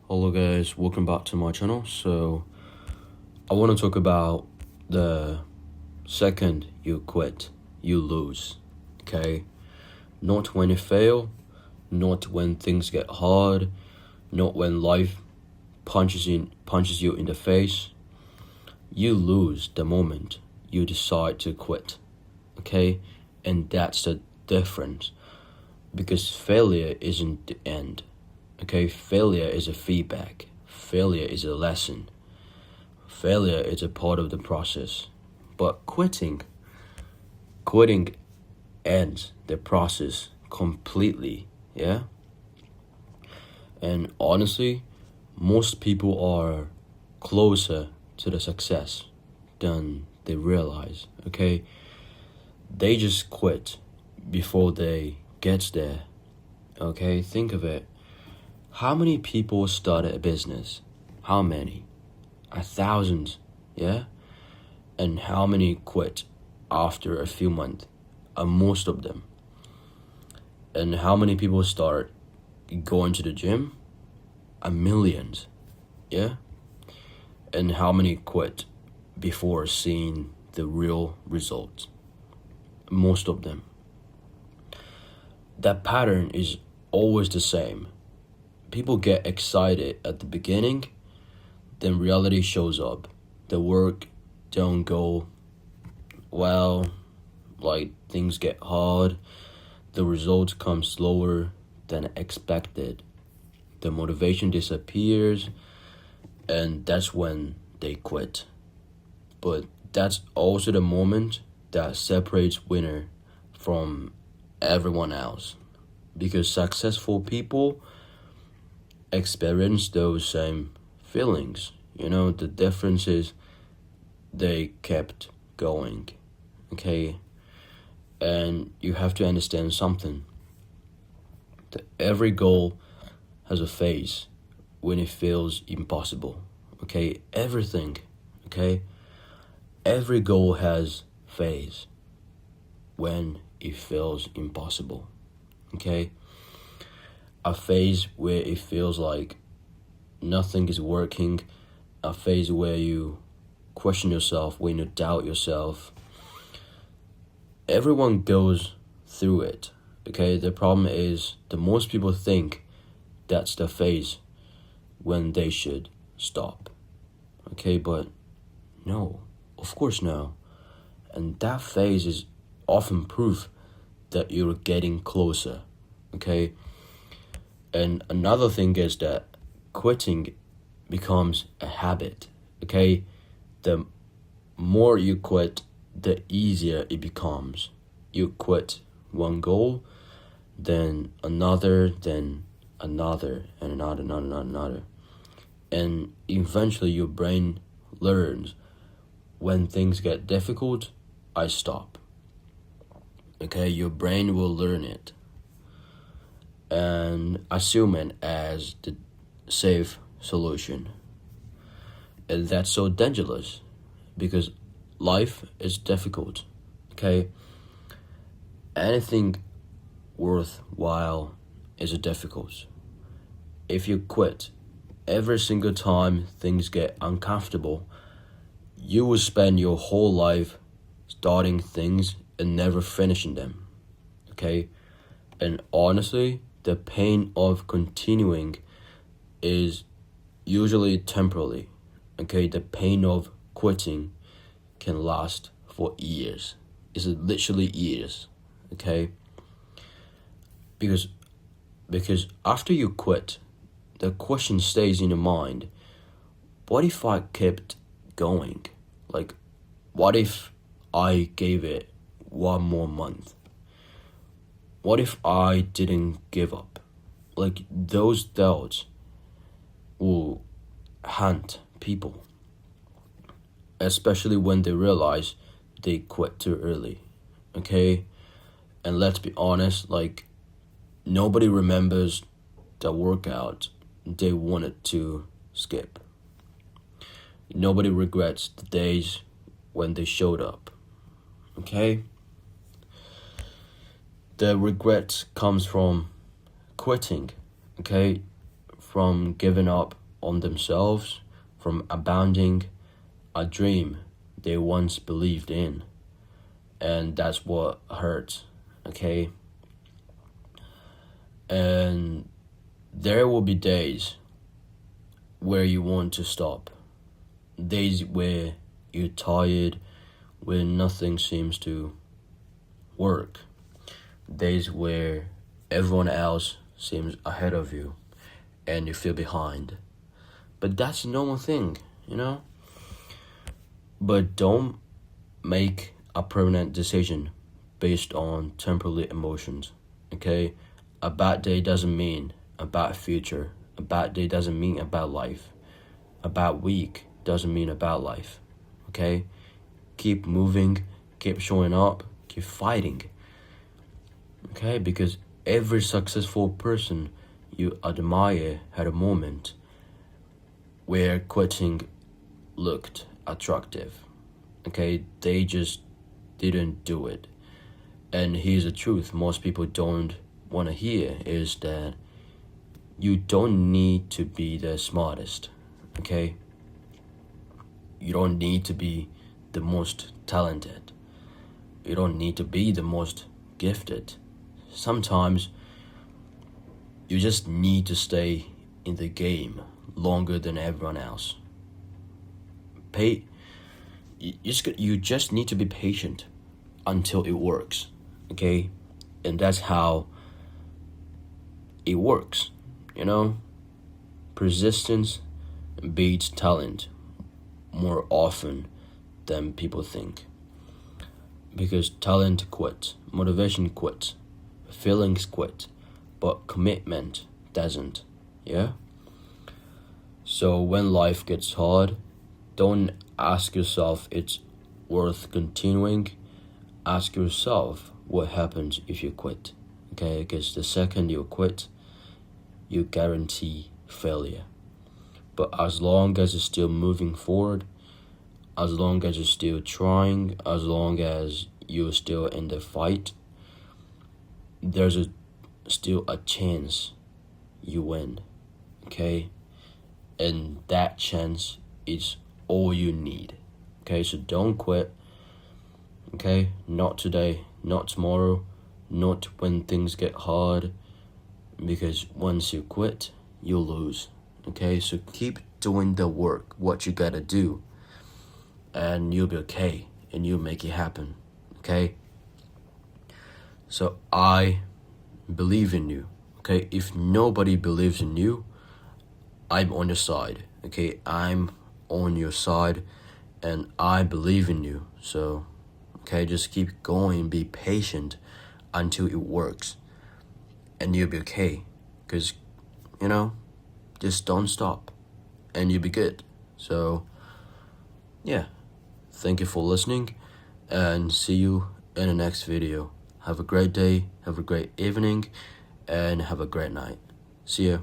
Hello guys, welcome back to my channel. So I want to talk about the second you quit, you lose. Okay? Not when you fail, not when things get hard, not when life punches you in the face. You lose the moment you decide to quit. Okay? And that's the difference. Because failure isn't the end. Okay, failure is a feedback. Failure is a lesson. Failure is a part of the process. But quitting ends the process completely, yeah? And honestly, most people are closer to the success than they realize, okay? They just quit before they get there, okay? Think of it. How many people started a business? How many? 1,000, yeah? And how many quit after a few months? Most of them. And how many people start going to the gym? Millions, yeah? And how many quit before seeing the real results? Most of them. That pattern is always the same. People get excited at the beginning, then reality shows up. The work don't go well, like things get hard, the results come slower than expected. The motivation disappears, and that's when they quit. But that's also the moment that separates winner from everyone else. Because successful people experience those same feelings. The difference is they kept going, okay? And you have to understand something. That every goal has a phase when it feels impossible, okay? Everything, okay? Every goal has phase when it feels impossible, okay? A phase where it feels like nothing is working, a phase where you question yourself, when you doubt yourself. Everyone goes through it, okay? The problem is the most people think that's the phase when they should stop, okay? But no, of course no. And that phase is often proof that you're getting closer, okay? And another thing is that quitting becomes a habit, okay? The more you quit, the easier it becomes. You quit one goal, then another, and another. And eventually your brain learns when things get difficult, I stop. Okay, your brain will learn it and assume it as the safe solution. And that's so dangerous because life is difficult, okay? Anything worthwhile is difficult. If you quit every single time things get uncomfortable, you will spend your whole life starting things and never finishing them, okay? And honestly, the pain of continuing is usually temporary, okay? The pain of quitting can last for years. It's literally years, okay? Because after you quit, the question stays in your mind, what if I kept going? Like, what if I gave it one more month? What if I didn't give up? Like, those doubts will haunt people, especially when they realize they quit too early, okay? And let's be honest, like, nobody remembers the workout they wanted to skip. Nobody regrets the days when they showed up, okay? The regret comes from quitting, okay? from giving up on themselves, from abandoning a dream they once believed in. And that's what hurts, okay? And there will be days where you want to stop. Days where you're tired, where nothing seems to work. Days where everyone else seems ahead of you and you feel behind. But that's a normal thing, you know? But don't make a permanent decision based on temporary emotions, okay? A bad day doesn't mean a bad future. A bad day doesn't mean a bad life. A bad week doesn't mean a bad life, okay? Keep moving, keep showing up, keep fighting, okay? Because every successful person you admire had a moment where quitting looked attractive, okay? They just didn't do it. And here's the truth most people don't want to hear is that you don't need to be the smartest, okay? You don't need to be the most talented. You don't need to be the most gifted. Sometimes you just need to stay in the game longer than everyone else. You just need to be patient until it works, okay? And that's how it works, you know? Persistence beats talent more often than people think. Because talent quits, motivation quits, feelings quit, but commitment doesn't, yeah? So when life gets hard, don't ask yourself it's worth continuing. Ask yourself what happens if you quit, okay? Because the second you quit, you guarantee failure. But as long as you're still moving forward, as long as you're still trying, as long as you're still in the fight, there's still a chance you win, okay? And that chance is all you need, okay? So don't quit, okay? Not today, not tomorrow, not when things get hard, because once you quit, you'll lose, okay? So keep doing the work, what you gotta do, and you'll be okay, and you'll make it happen, okay? So I believe in you, okay? If nobody believes in you, I'm on your side, okay? I'm on your side, and I believe in you. So, okay, just keep going, be patient until it works, and you'll be okay. Because, you know, just don't stop, and you'll be good. So, yeah, thank you for listening, and see you in the next video. Have a great day, have a great evening, and have a great night. See ya.